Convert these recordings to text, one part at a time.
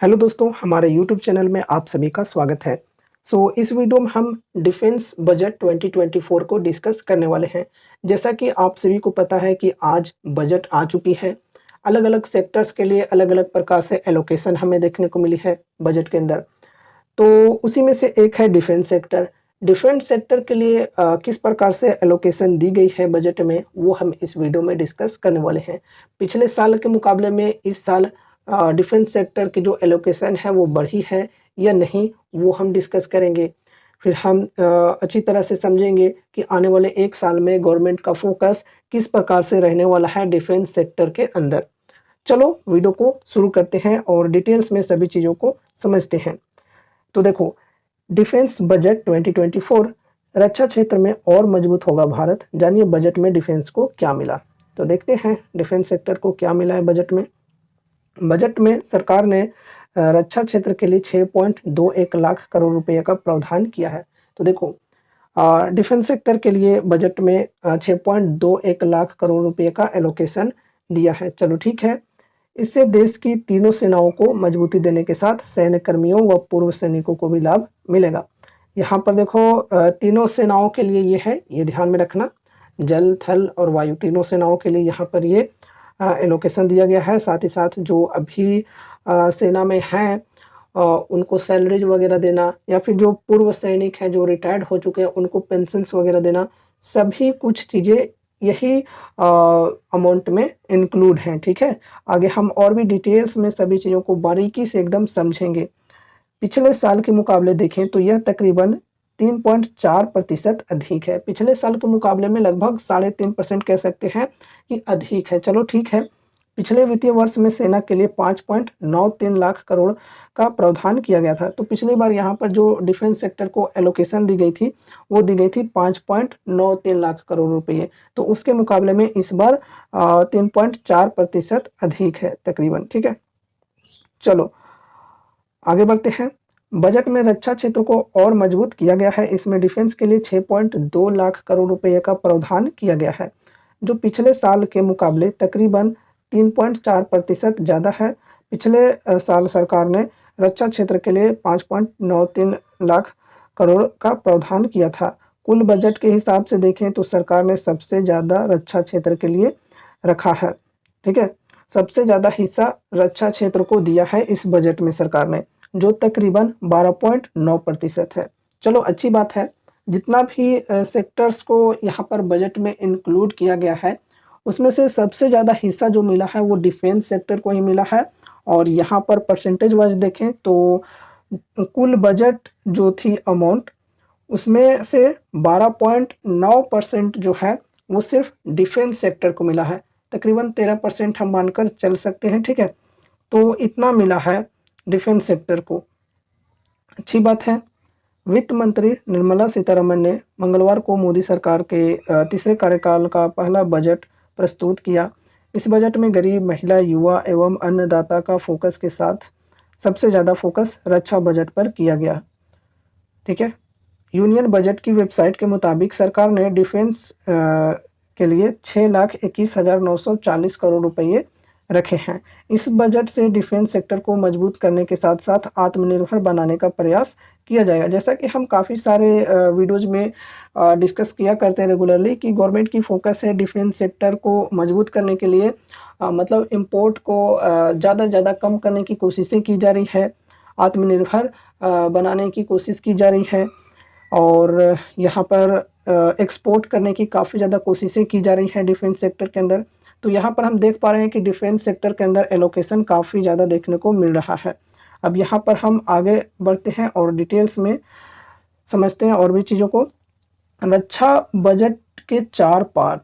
Hello दोस्तों, हमारे YouTube channel में आप सभी का स्वागत है। इस वीडियो में हम डिफेंस बजट 2024 को डिस्कस करने वाले हैं। जैसा कि आप सभी को पता है कि आज बजट आ चुकी है। अलग-अलग सेक्टर्स के लिए अलग-अलग प्रकार से एलोकेशन हमें देखने को मिली है बजट के अंदर। तो उसी में से एक है डिफेंस सेक्टर। डिफेंस सेक्टर के लिए किस प्रकार से एलोकेशन दी गई है बजट में, वो हम इस वीडियो में डिस्कस करने वाले हैं। पिछले साल के मुकाबले में इस साल डिफेंस सेक्टर की जो एलोकेशन है वो बढ़ी है या नहीं, वो हम डिस्कस करेंगे। फिर हम अच्छी तरह से समझेंगे कि आने वाले 1 साल में गवर्नमेंट का फोकस किस प्रकार से रहने वाला है डिफेंस सेक्टर के अंदर। चलो वीडियो को शुरू करते हैं और डिटेल्स में सभी चीज़ों को समझते हैं। तो देखो, डिफेंस बजट 2024 रक्षा क्षेत्र में और मजबूत होगा भारत। जानिए बजट में डिफेंस को क्या मिला। तो देखते हैं डिफेंस सेक्टर को क्या मिला है बजट में। बजट में सरकार ने रक्षा क्षेत्र के लिए 6.21 लाख करोड़ रुपए का प्रावधान किया है। तो देखो, डिफेंस सेक्टर के लिए बजट में 6.21 लाख करोड़ रुपए का एलोकेशन दिया है। चलो ठीक है। इससे देश की तीनों सेनाओं को मजबूती देने के साथ सैन्य कर्मियों व पूर्व सैनिकों को भी लाभ मिलेगा। यहाँ पर देखो, तीनों सेनाओं के लिए ये है, ये ध्यान में रखना। जल, थल और वायु तीनों सेनाओं के लिए यहाँ पर ये एलोकेशन दिया गया है। साथ ही साथ जो अभी सेना में हैं, उनको सैलरीज वगैरह देना, या फिर जो पूर्व सैनिक हैं जो रिटायर्ड हो चुके हैं उनको पेंशन्स वगैरह देना, सभी कुछ चीज़ें यही अमाउंट में इंक्लूड हैं। ठीक है, आगे हम और भी डिटेल्स में सभी चीज़ों को बारीकी से एकदम समझेंगे। पिछले साल के मुकाबले देखें तो यह तकरीबन 3.4% अधिक है। पिछले साल के मुकाबले में लगभग 3.5% कह सकते हैं कि अधिक है। चलो ठीक है। पिछले वित्तीय वर्ष में सेना के लिए 5.93 लाख करोड़ का प्रावधान किया गया था। तो पिछली बार यहाँ पर जो डिफेंस सेक्टर को एलोकेशन दी गई थी, वो दी गई थी 5.93 लाख करोड़ रुपये। तो उसके मुकाबले में इस बार 3.4% अधिक है तकरीबन। ठीक है, चलो आगे बढ़ते हैं। बजट में रक्षा क्षेत्र को और मजबूत किया गया है। इसमें डिफेंस के लिए 6.2 लाख करोड़ रुपए का प्रावधान किया गया है, जो पिछले साल के मुकाबले तकरीबन 3.4% ज़्यादा है। पिछले साल सरकार ने रक्षा क्षेत्र के लिए 5.93 लाख करोड़ का प्रावधान किया था। कुल बजट के हिसाब से देखें तो सरकार ने सबसे ज़्यादा रक्षा क्षेत्र के लिए रखा है। ठीक है, सबसे ज़्यादा हिस्सा रक्षा क्षेत्र को दिया है इस बजट में सरकार ने, जो तकरीबन 12.9% है। चलो अच्छी बात है। जितना भी सेक्टर्स को यहाँ पर बजट में इंक्लूड किया गया है, उसमें से सबसे ज़्यादा हिस्सा जो मिला है वो डिफेंस सेक्टर को ही मिला है। और यहाँ पर परसेंटेज वाइज देखें तो कुल बजट जो थी अमाउंट, उसमें से 12.9% जो है वो सिर्फ डिफेंस सेक्टर को मिला है। तकरीबन 13% हम मानकर चल सकते हैं। ठीक है, तो इतना मिला है डिफेंस सेक्टर को। अच्छी बात है। वित्त मंत्री निर्मला सीतारमण ने मंगलवार को मोदी सरकार के तीसरे कार्यकाल का पहला बजट प्रस्तुत किया। इस बजट में गरीब, महिला, युवा एवं अन्नदाता का फोकस के साथ सबसे ज़्यादा फोकस रक्षा बजट पर किया गया। ठीक है, यूनियन बजट की वेबसाइट के मुताबिक सरकार ने डिफेंस के लिए 6,21,940 करोड़ रुपये रखे हैं। इस बजट से डिफेंस सेक्टर को मजबूत करने के साथ साथ आत्मनिर्भर बनाने का प्रयास किया जाएगा। जैसा कि हम काफ़ी सारे वीडियोज में डिस्कस किया करते हैं रेगुलरली कि गवर्नमेंट की फोकस है डिफेंस सेक्टर को मजबूत करने के लिए, मतलब इम्पोर्ट को ज़्यादा से ज़्यादा कम करने की कोशिशें की जा रही है, आत्मनिर्भर बनाने की कोशिश की जा रही है, और यहाँ पर एक्सपोर्ट करने की काफ़ी ज़्यादा कोशिशें की जा रही हैं डिफेंस सेक्टर के अंदर। तो यहाँ पर हम देख पा रहे हैं कि डिफेंस सेक्टर के अंदर एलोकेशन काफ़ी ज़्यादा देखने को मिल रहा है। अब यहाँ पर हम आगे बढ़ते हैं और डिटेल्स में समझते हैं और भी चीज़ों को। रक्षा बजट के 4 पार्ट,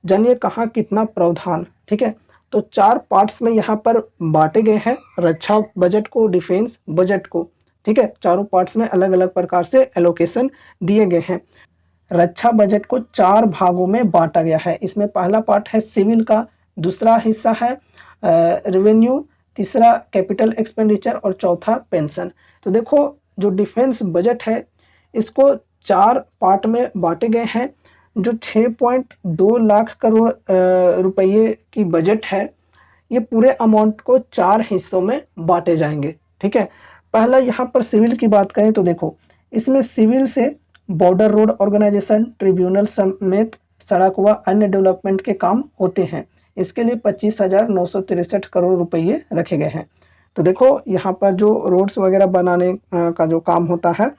जानिए कहाँ कितना प्रावधान। ठीक है, तो 4 पार्ट्स में यहाँ पर बांटे गए हैं रक्षा बजट को, डिफेंस बजट को। ठीक है, चारों पार्ट्स में अलग अलग प्रकार से एलोकेशन दिए गए हैं। रक्षा बजट को 4 भागों में बांटा गया है। इसमें पहला पार्ट है सिविल का, दूसरा हिस्सा है रेवेन्यू, तीसरा कैपिटल एक्सपेंडिचर और चौथा पेंशन। तो देखो, जो डिफेंस बजट है इसको 4 पार्ट में बांटे गए हैं। जो 6.2 लाख करोड़ रुपये की बजट है, ये पूरे अमाउंट को 4 हिस्सों में बांटे जाएंगे। ठीक है। पहला यहाँ पर सिविल की बात करें तो देखो, इसमें सिविल से बॉर्डर रोड ऑर्गेनाइजेशन, ट्रिब्यूनल समेत सड़क व अन्य डेवलपमेंट के काम होते हैं। इसके लिए 25,963 करोड़ रुपये रखे गए हैं। तो देखो यहाँ पर जो रोड्स वगैरह बनाने का जो काम होता है,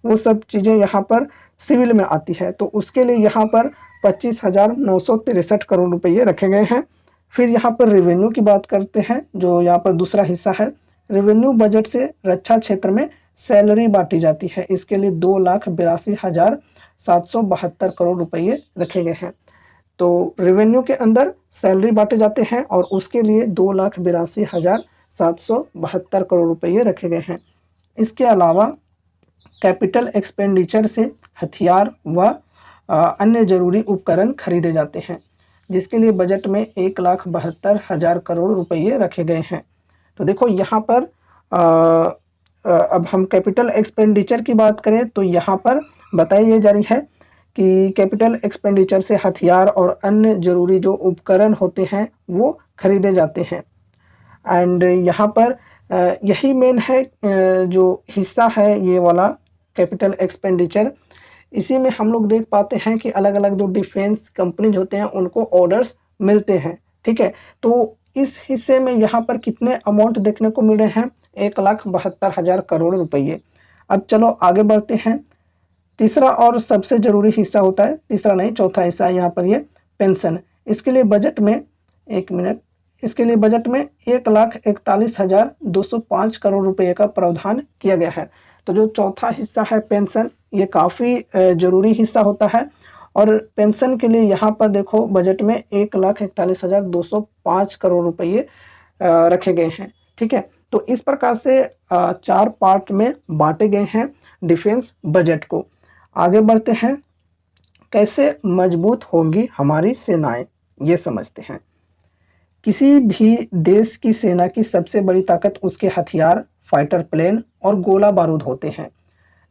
वो सब चीज़ें यहाँ पर सिविल में आती है। तो उसके लिए यहाँ पर 25,963 करोड़ रुपये रखे गए हैं। फिर यहाँ पर रेवेन्यू की बात करते हैं, जो यहाँ पर दूसरा हिस्सा है। रेवेन्यू बजट से रक्षा क्षेत्र में सैलरी बांटी जाती है। इसके लिए 2,82,772 करोड़ रुपये रखे गए हैं। तो रेवेन्यू के अंदर सैलरी बांटे जाते हैं और उसके लिए 2,82,772 करोड़ रुपये रखे गए हैं। इसके अलावा कैपिटल एक्सपेंडिचर से हथियार व अन्य जरूरी उपकरण खरीदे जाते हैं, जिसके लिए बजट में 1,72,000 करोड़ रुपये रखे गए हैं। तो देखो यहाँ पर अब हम कैपिटल एक्सपेंडिचर की बात करें तो यहाँ पर बताई जा रही है कि कैपिटल एक्सपेंडिचर से हथियार और अन्य जरूरी जो उपकरण होते हैं वो खरीदे जाते हैं। एंड यहाँ पर यही मेन है जो हिस्सा है ये वाला कैपिटल एक्सपेंडिचर। इसी में हम लोग देख पाते हैं कि अलग अलग जो डिफेंस कंपनीज होते हैं उनको ऑर्डर्स मिलते हैं, ठीक है। तो इस हिस्से में यहाँ पर कितने अमाउंट देखने को मिल रहे हैं, 1,72,000 करोड़ रुपये। अब चलो आगे बढ़ते हैं। तीसरा और सबसे जरूरी हिस्सा होता है, तीसरा नहीं चौथा हिस्सा है यहाँ पर ये पेंशन। इसके लिए बजट में 1,41,205 करोड़ रुपये का प्रावधान किया गया है। तो जो चौथा हिस्सा है पेंशन, ये काफ़ी ज़रूरी हिस्सा होता है और पेंशन के लिए यहाँ पर देखो बजट में 1,41,205 करोड़ रुपये रखे गए हैं, ठीक है। तो इस प्रकार से 4 पार्ट में बांटे गए हैं डिफेंस बजट को। आगे बढ़ते हैं, कैसे मजबूत होंगी हमारी सेनाएं, ये समझते हैं। किसी भी देश की सेना की सबसे बड़ी ताकत उसके हथियार, फाइटर प्लेन और गोला बारूद होते हैं।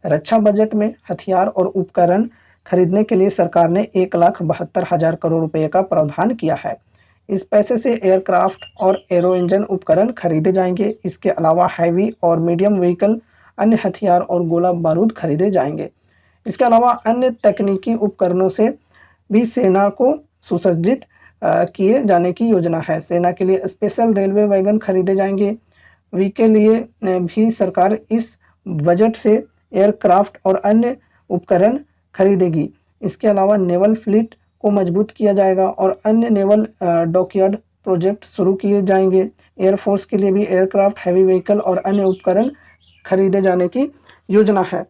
रक्षा बजट में हथियार और उपकरण खरीदने के लिए सरकार ने 1,72,000 करोड़ रुपए का प्रावधान किया है। इस पैसे से एयरक्राफ्ट और एरो इंजन उपकरण खरीदे जाएंगे। इसके अलावा हैवी और मीडियम व्हीकल, अन्य हथियार और गोला बारूद खरीदे जाएंगे। इसके अलावा अन्य तकनीकी उपकरणों से भी सेना को सुसज्जित किए जाने की योजना है। सेना के लिए स्पेशल रेलवे वैगन खरीदे जाएंगे। वी के लिए भी सरकार इस बजट से एयरक्राफ्ट और अन्य उपकरण खरीदेगी। इसके अलावा नेवल फ्लीट को मजबूत किया जाएगा और अन्य नेवल डॉकयार्ड प्रोजेक्ट शुरू किए जाएंगे। एयरफोर्स के लिए भी एयरक्राफ्ट, हैवी व्हीकल और अन्य उपकरण खरीदे जाने की योजना है।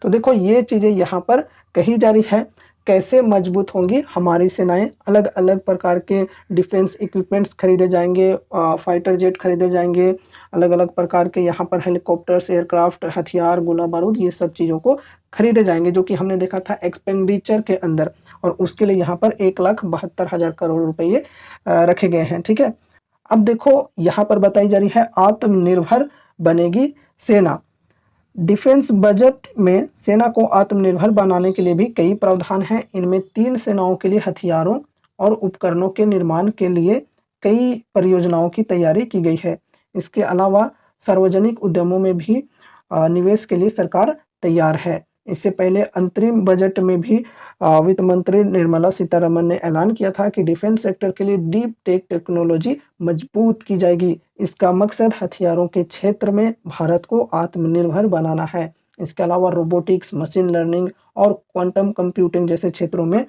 तो देखो ये चीज़ें यहाँ पर कही जा रही है, कैसे मजबूत होंगी हमारी सेनाएं। अलग अलग प्रकार के डिफेंस इक्विपमेंट्स खरीदे जाएंगे, फाइटर जेट खरीदे जाएंगे, अलग अलग प्रकार के यहाँ पर हेलीकॉप्टर्स, एयरक्राफ्ट, हथियार, गोला बारूद, ये सब चीज़ों को खरीदे जाएंगे, जो कि हमने देखा था एक्सपेंडिचर के अंदर। और उसके लिए यहाँ पर 1,72,000 करोड़ रुपये रखे गए हैं, ठीक है। अब देखो यहाँ पर बताई जा रही है, आत्मनिर्भर बनेगी सेना। डिफेंस बजट में सेना को आत्मनिर्भर बनाने के लिए भी कई प्रावधान हैं। इनमें 3 सेनाओं के लिए हथियारों और उपकरणों के निर्माण के लिए कई परियोजनाओं की तैयारी की गई है। इसके अलावा सार्वजनिक उद्यमों में भी निवेश के लिए सरकार तैयार है। इससे पहले अंतरिम बजट में भी वित्त मंत्री निर्मला सीतारमण ने ऐलान किया था कि डिफेंस सेक्टर के लिए डीप टेक टेक्नोलॉजी मजबूत की जाएगी। इसका मकसद हथियारों के क्षेत्र में भारत को आत्मनिर्भर बनाना है। इसके अलावा रोबोटिक्स, मशीन लर्निंग और क्वांटम कंप्यूटिंग जैसे क्षेत्रों में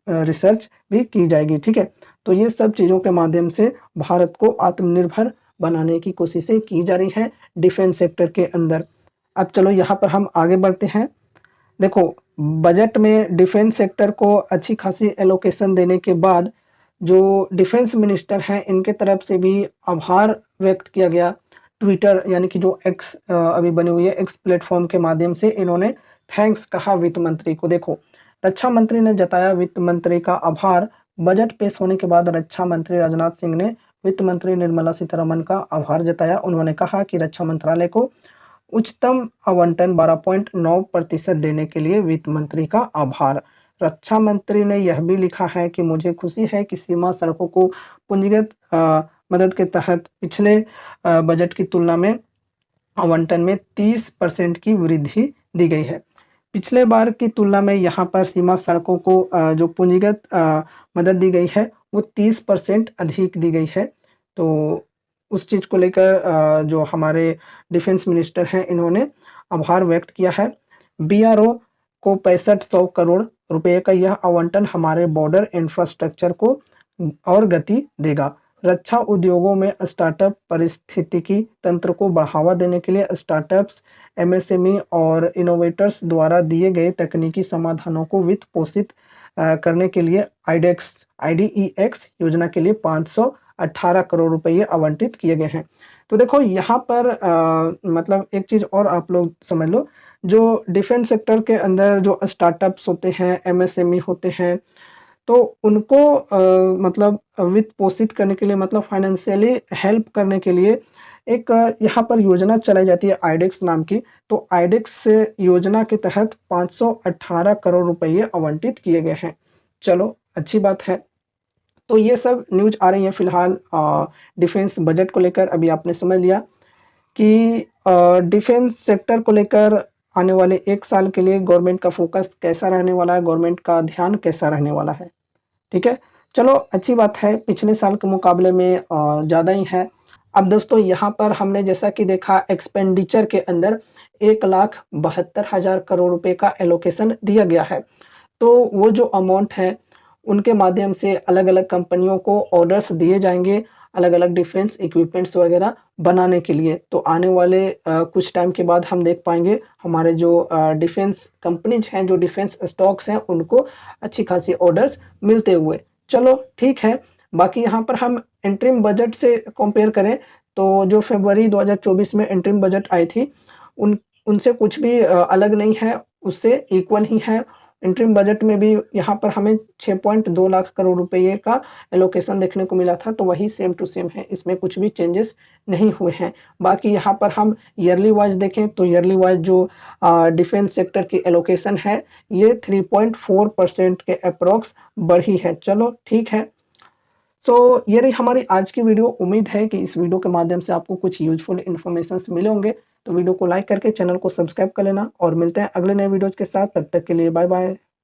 रिसर्च भी की जाएगी, ठीक है। तो ये सब चीज़ों के माध्यम से भारत को आत्मनिर्भर बनाने की कोशिशें की जा रही हैं डिफेंस सेक्टर के अंदर। अब चलो यहाँ पर हम आगे बढ़ते हैं। देखो बजट में डिफेंस सेक्टर को अच्छी खासी एलोकेशन देने के बाद जो डिफेंस मिनिस्टर हैं इनके तरफ से भी आभार व्यक्त किया गया। ट्विटर यानी कि जो एक्स अभी बनी हुई है, एक्स प्लेटफॉर्म के माध्यम से इन्होंने थैंक्स कहा वित्त मंत्री को। देखो रक्षा मंत्री ने जताया वित्त मंत्री का आभार। बजट पेश होने के बाद रक्षा मंत्री राजनाथ सिंह ने वित्त मंत्री निर्मला सीतारमण का आभार जताया। उन्होंने कहा कि रक्षा मंत्रालय को उच्चतम आवंटन 12.9% देने के लिए वित्त मंत्री का आभार। रक्षा मंत्री ने यह भी लिखा है कि मुझे खुशी है कि सीमा सड़कों को पूंजीगत मदद के तहत पिछले बजट की तुलना में आवंटन में 30% की वृद्धि दी गई है। पिछले बार की तुलना में यहाँ पर सीमा सड़कों को जो पूंजीगत मदद दी गई है वो 30% अधिक दी गई है। तो उस चीज़ को लेकर जो हमारे डिफेंस मिनिस्टर हैं इन्होंने आभार व्यक्त किया है। बीआरओ को 6500 करोड़ रुपए का यह आवंटन हमारे बॉर्डर इंफ्रास्ट्रक्चर को और गति देगा। रक्षा उद्योगों में स्टार्टअप पारिस्थितिकी तंत्र को बढ़ावा देने के लिए स्टार्टअप्स, एमएसएमई और इनोवेटर्स द्वारा दिए गए तकनीकी समाधानों को वित्त पोषित करने के लिए आईडीईएक्स योजना के लिए 518 करोड़ रुपये आवंटित किए गए हैं। तो देखो यहाँ पर मतलब एक चीज़ और आप लोग समझ लो, जो डिफेंस सेक्टर के अंदर जो स्टार्टअप्स होते हैं, एमएसएमई होते हैं, तो उनको मतलब वित्त पोषित करने के लिए, मतलब फाइनेंशियली हेल्प करने के लिए एक यहाँ पर योजना चलाई जाती है आईडेक्स नाम की। तो आईडेक्स योजना के तहत 518 करोड़ रुपये आवंटित किए गए हैं। चलो अच्छी बात है। तो ये सब न्यूज़ आ रही है फिलहाल डिफेंस बजट को लेकर। अभी आपने समझ लिया कि डिफेंस सेक्टर को लेकर आने वाले 1 साल के लिए गवर्नमेंट का फोकस कैसा रहने वाला है, गवर्नमेंट का ध्यान कैसा रहने वाला है। ठीक है, चलो अच्छी बात है, पिछले साल के मुकाबले में ज़्यादा ही है। अब दोस्तों यहाँ पर हमने जैसा कि देखा एक्सपेंडिचर के अंदर 1,72,000 करोड़ रुपए का एलोकेशन दिया गया है। तो वो जो अमाउंट है उनके माध्यम से अलग-अलग कंपनियों को ऑर्डर्स दिए जाएँगे, अलग-अलग डिफेंस इक्विपमेंट्स वगैरह बनाने के लिए। तो आने वाले कुछ टाइम के बाद हम देख पाएँगे हमारे जो डिफेंस कंपनीज़ हैं, जो डिफेंस स्टॉक्स हैं, उनको अच्छी खासी ऑर्डर्स मिलते हुए। चलो ठीक है, बाकी यहाँ पर हम इंटरिम बजट से कंपेयर करें तो जो फरवरी 2024 में इंटरिम बजट आई थी उनसे कुछ भी अलग नहीं है, उससे इक्वल ही है। इंटरिम बजट में भी यहाँ पर हमें 6.2 लाख करोड़ रुपए का एलोकेशन देखने को मिला था, तो वही सेम टू सेम है, इसमें कुछ भी चेंजेस नहीं हुए हैं। बाकी यहाँ पर हम ईयरली वाइज देखें तो ईयरली वाइज जो डिफेंस सेक्टर की एलोकेशन है ये 3.4% के अप्रॉक्स बढ़ी है। चलो ठीक है। सो ये रही हमारी आज की वीडियो। उम्मीद है कि इस वीडियो के माध्यम से आपको कुछ यूजफुल इन्फॉर्मेशंस मिले होंगे। तो वीडियो को लाइक करके चैनल को सब्सक्राइब कर लेना और मिलते हैं अगले नए वीडियोज़ के साथ। तब तक के लिए बाय बाय।